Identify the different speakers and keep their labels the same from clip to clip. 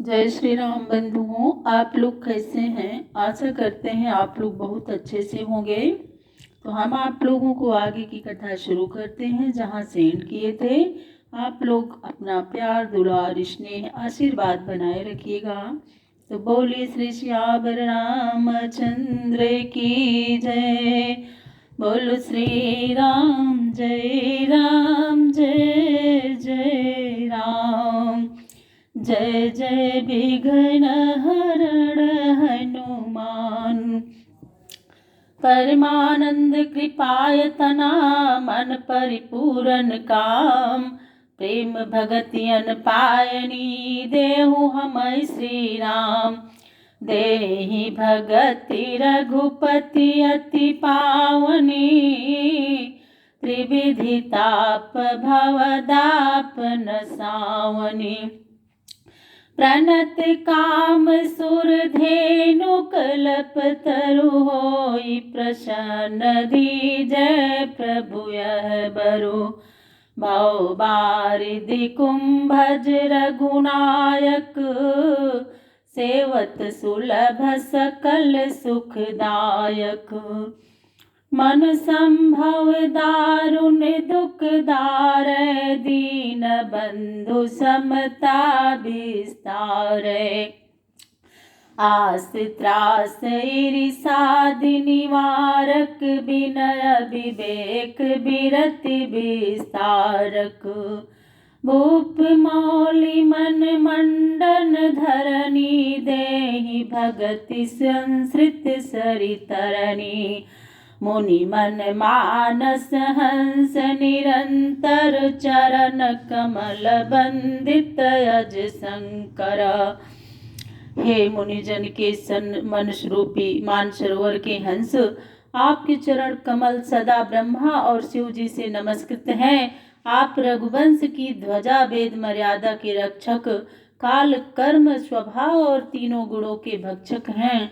Speaker 1: जय श्री राम बंधुओं। आप लोग कैसे हैं? आशा करते हैं आप लोग बहुत अच्छे से होंगे। तो हम आप लोगों को आगे की कथा शुरू करते हैं जहां से एंड किए थे। आप लोग अपना प्यार, दुलार, स्नेह, आशीर्वाद बनाए रखिएगा। तो बोलिए श्री श्यावर रामचंद्र की जय। बोलो श्री राम जय राम, जय जय राम। जय जय विघ्न हरण हनुमान। परमानंद कृपायतना मन परिपूरन काम। प्रेम भगति अन पायनी देहु हमै श्री राम। देहि भगति रघुपति अति पावनी। त्रिविधि ताप भवदाप नसावनी। प्रणत काम सुर धेनु कल्पतरु होई प्रसन्न दीजय प्रभु यह बरु। भव बारिधि कुंभज रघुनायक। सेवत सुलभ सकल सुखदायक। मन संभव दारुण दुख दारै। दीन बंधु समता विस्तारै। आस त्रास ईरिसादि निवारक। विनय विवेक विरति विस्तारक। भूप मौलि मन मंडन धरनी। देहि भगति संसृत सरितरणी। मुनि मन मानस हंस निरंतर। चरण कमल बंदित अज शंकर। हे मुनिजन के मन स्वरूपी मानसरोवर के हंस, आपके चरण कमल सदा ब्रह्मा और शिव जी से नमस्कृत हैं। आप रघुवंश की ध्वजा, वेद मर्यादा के रक्षक, काल कर्म स्वभाव और तीनों गुणों के भक्षक हैं।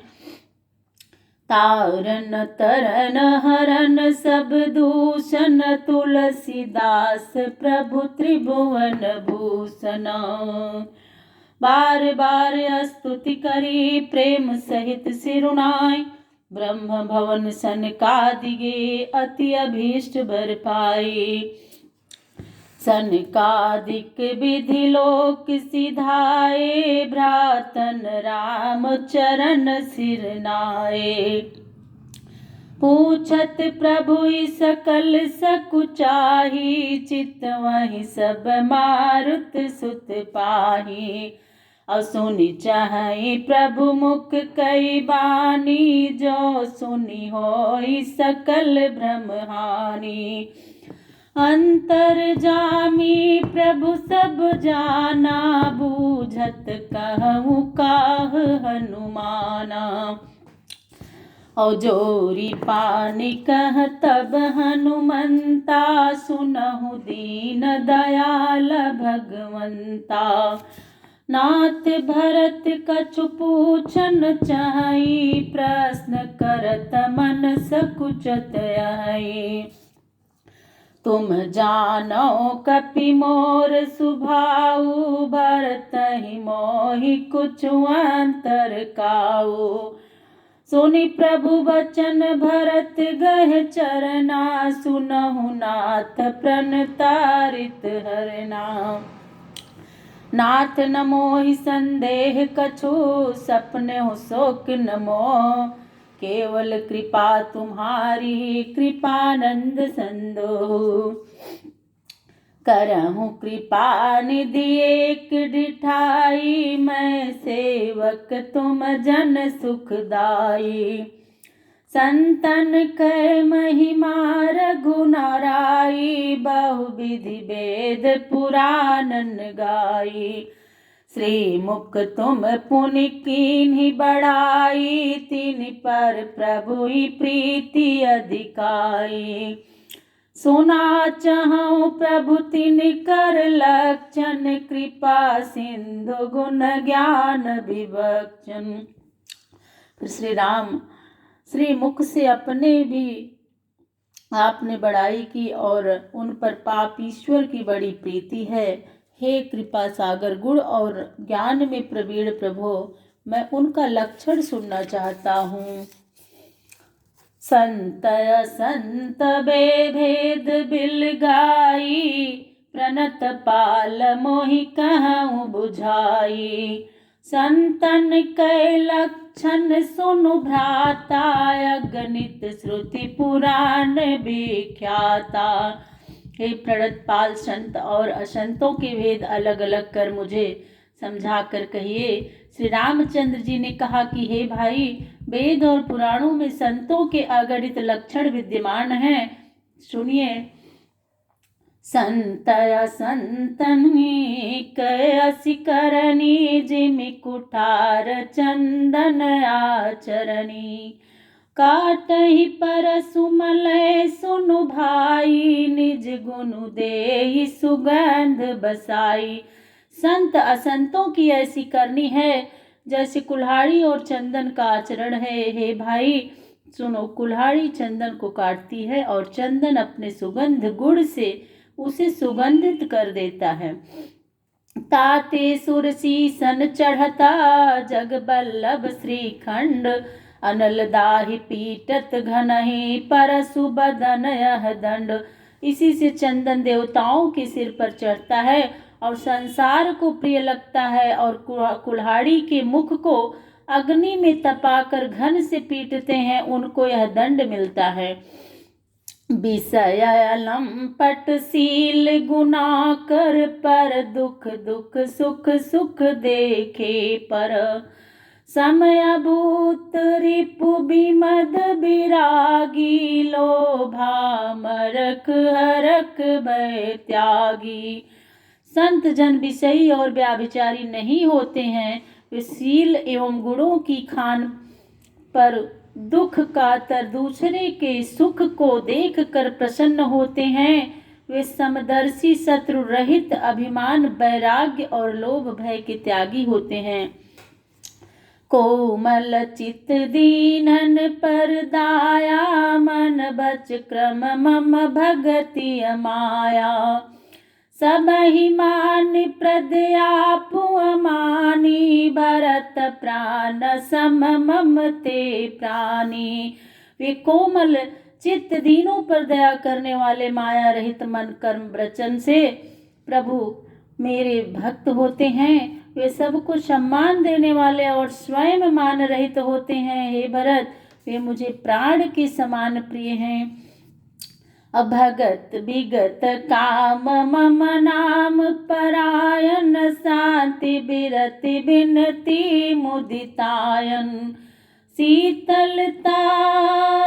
Speaker 1: तारन तरन हरन सब दूषण। तुलसीदास प्रभु त्रिभुवन भूषण। बार बार स्तुति करी प्रेम सहित सिरुनाई। ब्रह्म भवन सनकादिगे अति अभीष्ट बर पाई। सनकादिक विधि लोक सिधाए। भ्रातन राम चरण सिर नाए। पूछत प्रभु सकल सकुचाही। चितवहि सब मारुत सुत पाही। असुनि चाहि प्रभु मुख कई बानी। जो सुनि होई सकल भ्रम हानि। अंतर्जामी प्रभु सब जाना। बूझत कहूँ काह हनुमाना। और जोरी पानी कह तब हनुमंता। सुनहु दीन दयाल भगवंता। नाथ भरत कछु पूछन चाहि। प्रश्न करत मन सकुचत आई। तुम जानो कपि मोर सुभाऊ। भरतहि मोहि कुछ अंतर काऊ। सुनि प्रभु बचन भरत गह चरना। सुनहु नाथ प्रणतारित हरना। नाथ न मोहि संदेह कछु। सपने शोक न मोह। केवल कृपा तुम्हारी कृपानंद संदो। करहूँ कृपा निधि एक डिठाई। मैं सेवक तुम जन सुखदाई। संतन कै महिमा रघुनाराई। बहुविधि वेद पुराणन गाई। श्री मुख तुम पुनि कीन्ही बढ़ाई। तिनि पर प्रभु प्रीति अधिकाई। सुना चाहूँ प्रभु तिनि कर लक्षण। कृपा सिंधु गुण ज्ञान विवक्षण। श्री राम श्री मुख से अपने भी आपने बड़ाई की और उन पर पाप ईश्वर की बड़ी प्रीति है। हे कृपा सागर गुण और ज्ञान में प्रवीण प्रभो, मैं उनका लक्षण सुनना चाहता हूँ। संतय संत भेद बिल गाई, प्रणत पाल मोहि कहूँ बुझाई। संतन कै लक्षण सुनु भ्राता, अगणित श्रुति पुराण विख्याता। हे प्रणतपाल, संत और असंतों के भेद अलग अलग कर मुझे समझा कर कहिए। श्री रामचंद्र जी ने कहा कि हे भाई, वेद और पुराणों में संतों के अगणित लक्षण विद्यमान हैं। सुनिए। संतय संतनि कयसि करनी, जिमि कुठार चंदन आचरणी। काटहि परसु मलय सुनु भाई, निज गुनु देहि सुगंध बसाई। संत असंतों की ऐसी करनी है जैसे कुल्हाड़ी और चंदन का आचरण है। हे भाई सुनो, कुल्हाड़ी चंदन को काटती है और चंदन अपने सुगंध गुण से उसे सुगंधित कर देता है। ताते सुरसीसन चढ़ता, जग बल्लभ श्रीखंड। अनल दाहि पीटत घनहि, परसु बदन यह दंड। इसी से चंदन देवताओं के सिर पर चढ़ता है और संसार को प्रिय लगता है, और कुल्हाड़ी के मुख को अग्नि में तपाकर घन से पीटते हैं, उनको यह दंड मिलता है। विषय लंपट शील गुना कर, पर दुख दुख सुख सुख देखे पर। समय भूत रिपु विमद विरागी, लोभा मरक हरक भय त्यागी। संत जन विषयी और व्याभिचारी नहीं होते हैं। वे शील एवं गुणों की खान पर दुख कातर दूसरे के सुख को देखकर प्रसन्न होते हैं। वे समदर्शी, शत्रु रहित, अभिमान, वैराग्य और लोभ भय के त्यागी होते हैं। कोमल चित दीनन पर दाया, मन बच क्रम मम भगति माया। सबहि मान प्रदयापु अमानी, भरत प्राण सम मम ते प्राणी। वे कोमल चित्त, दीनों पर दया करने वाले, माया रहित मन, कर्म वचन से प्रभु मेरे भक्त होते हैं। वे सबको सम्मान देने वाले और स्वयं मान रहित होते हैं। हे भरत, वे मुझे प्राण के समान प्रिय हैं। अभगत विगत काम मम नाम परायण, शांति बिरति बिनती मुदितायन। शीतलता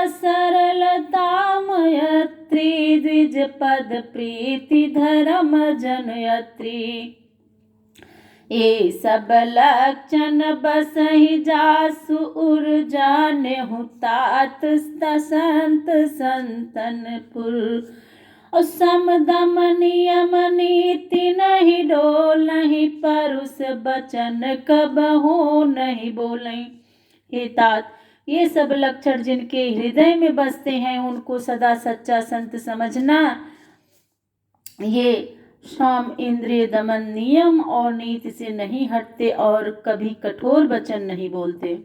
Speaker 1: सरलता मयत्री, द्विज पद प्रीति धर्म जनयत्री। ये सब लक्षण बसहि जासु उर, जानेहु तात संत संतनपुर। और सम दम नियम नीति नहीं डोलहि, परुष बचन कबहु नहीं बोलहि। हे तात, ये सब लक्षण जिनके हृदय में बसते हैं, उनको सदा सच्चा संत समझना। ये शाम इंद्रिय दमन, नियम और नीति से नहीं हटते और कभी कठोर वचन नहीं बोलते।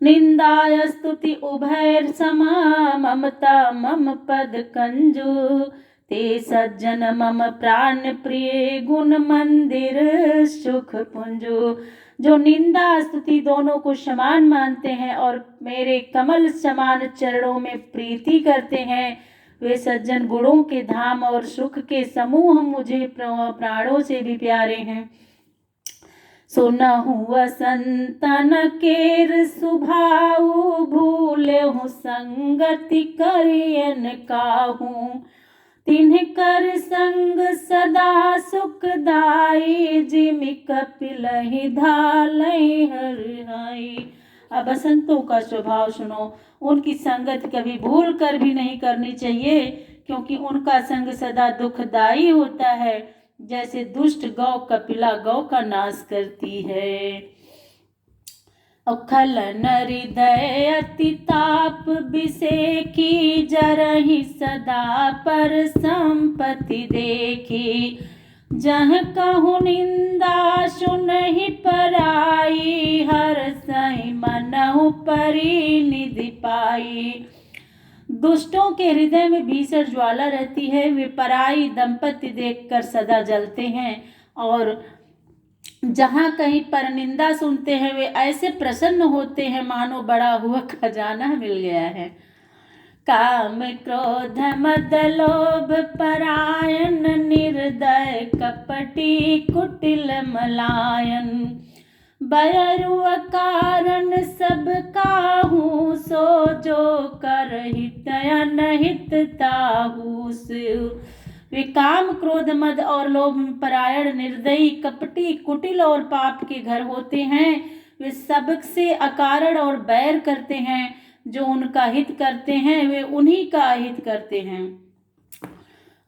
Speaker 1: निंदा स्तुति उभय समा, ममता मम पद कंजु। ते सज्जन मम प्राण प्रिय, गुण मंदिर सुख पुंजु। जो निंदा स्तुति दोनों को समान मानते हैं और मेरे कमल समान चरणों में प्रीति करते हैं, वे सज्जन गुणों के धाम और सुख के समूह मुझे प्राणों से भी प्यारे हैं। सुनहु संतन केर सुभाऊ, भूलेहु संगति करियन काहू। तिन्ह कर संग सदा सुखदाई, जिमि कपिलहि धालहि हरिहाई। अब बसंतों का स्वभाव सुनो। उनकी संगत कभी भूल कर भी नहीं करनी चाहिए, क्योंकि उनका संग सदा दुखदाई होता है। जैसे दुष्ट गौ कपिला गौ का नाश करती है। खलन हृदय अति ताप विषेखी, जरहि सदा पर संपत्ति देखी। जह कहूँ निंदा सुनहि पराई, हर सही मनहु परिनिधि पाई। दुष्टों के हृदय में भीषण ज्वाला रहती है, वे पराई दंपति देखकर सदा जलते हैं, और जहाँ कहीं पर निंदा सुनते हैं वे ऐसे प्रसन्न होते हैं मानो बड़ा हुआ खजाना मिल गया है। काम क्रोध मद लोभ परायण, निर्दय कपटी कुटिल मलायन। बयरु कारण सब काहू, सो जो कर हित अनहित ताहू। वे काम क्रोध मद और लोभ में परायण, निर्दयी कपटी कुटिल और पाप के घर होते हैं। वे सबसे अकारण और बैर करते हैं, जो उनका हित करते हैं वे उन्हीं का हित करते हैं।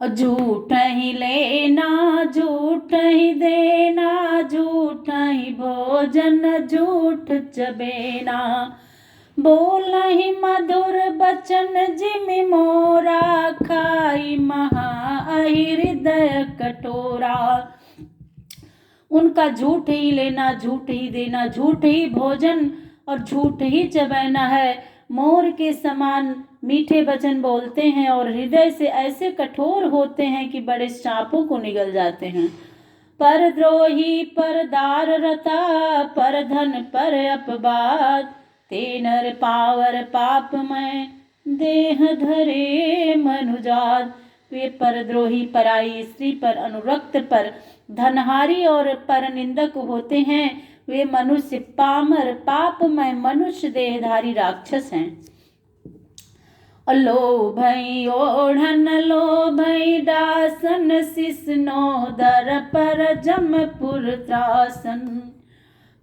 Speaker 1: झूठ ही लेना झूठ ही देना, झूठ ही भोजन झूठ चबेना। बोलहि मधुर बचन जिमि मोरा, खाई महा हृदय कटोरा। उनका झूठ ही लेना झूठ ही देना, झूठ ही भोजन और झूठ ही चबैना है। मोर के समान मीठे वचन बोलते हैं और हृदय से ऐसे कठोर होते हैं कि बड़े सांपों को निगल जाते हैं। परद्रोही परदार रता, पर धन पर अपवाद। ते नर पावर पाप में देह धरे मनुजात। वे परद्रोही पराई स्त्री पर, अनुरक्त पर, धनहारी और पर निंदक होते हैं। वे मनुष्य पामर पापमय मनुष्य देहधारी राक्षस हैं। लोभई ओढ़न लोभई दासन, सिसनो दर पर जमपुर त्रासन।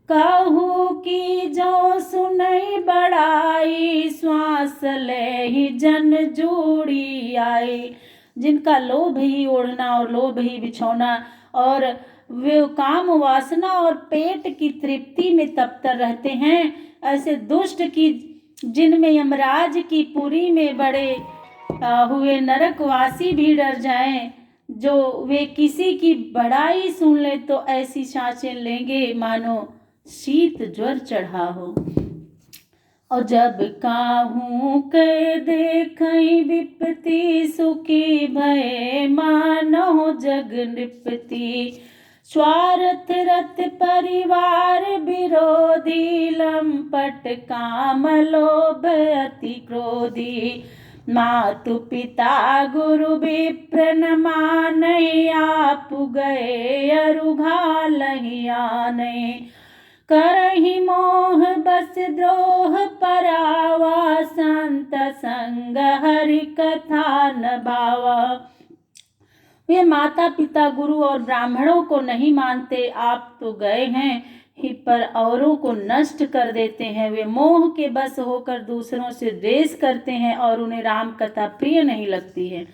Speaker 1: कहू की जो सुनई बड़ाई, श्वास ले ही जन जोड़ी आई। जिनका लोभ ही ओढ़ना और लोभ ही बिछौना और वे काम वासना और पेट की तृप्ति में तप्तर रहते हैं, ऐसे दुष्ट की जिनमें यमराज की पुरी में बड़े हुए नरकवासी भी डर जाएं। जो वे किसी की बड़ाई सुन ले तो ऐसी सांसें लेंगे मानो शीत ज्वर चढ़ा हो। और जब काहू के देखई विपत्ति, सुखी भय मानो जग नृपति। स्वार्थ रत परिवार विरोधी, लंपट काम लोभ अति क्रोधी। मातु पिता गुरु विप्र न मानई, आप गए अरुघालहि आनई। करहि मोह बस द्रोह परावा, संत संग हरि कथा न भावा। वे माता पिता गुरु और ब्राह्मणों को नहीं मानते, आप तो गए हैं ही पर औरों को नष्ट कर देते हैं। वे मोह के बस होकर दूसरों से द्वेष करते हैं और उन्हें राम कथा प्रिय नहीं लगती है।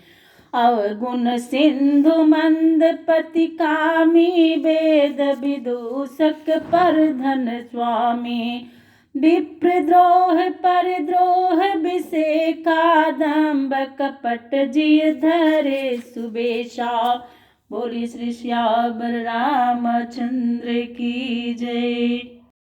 Speaker 1: अवगुण सिंधु मंद पति कामी, वेद विदूषक पर धन स्वामी। विप्रद्रोह परद्रोह विषेका, दंभ कपट जिय धरे सुबेशा। बोली श्री श्याम रामचंद्र की जय।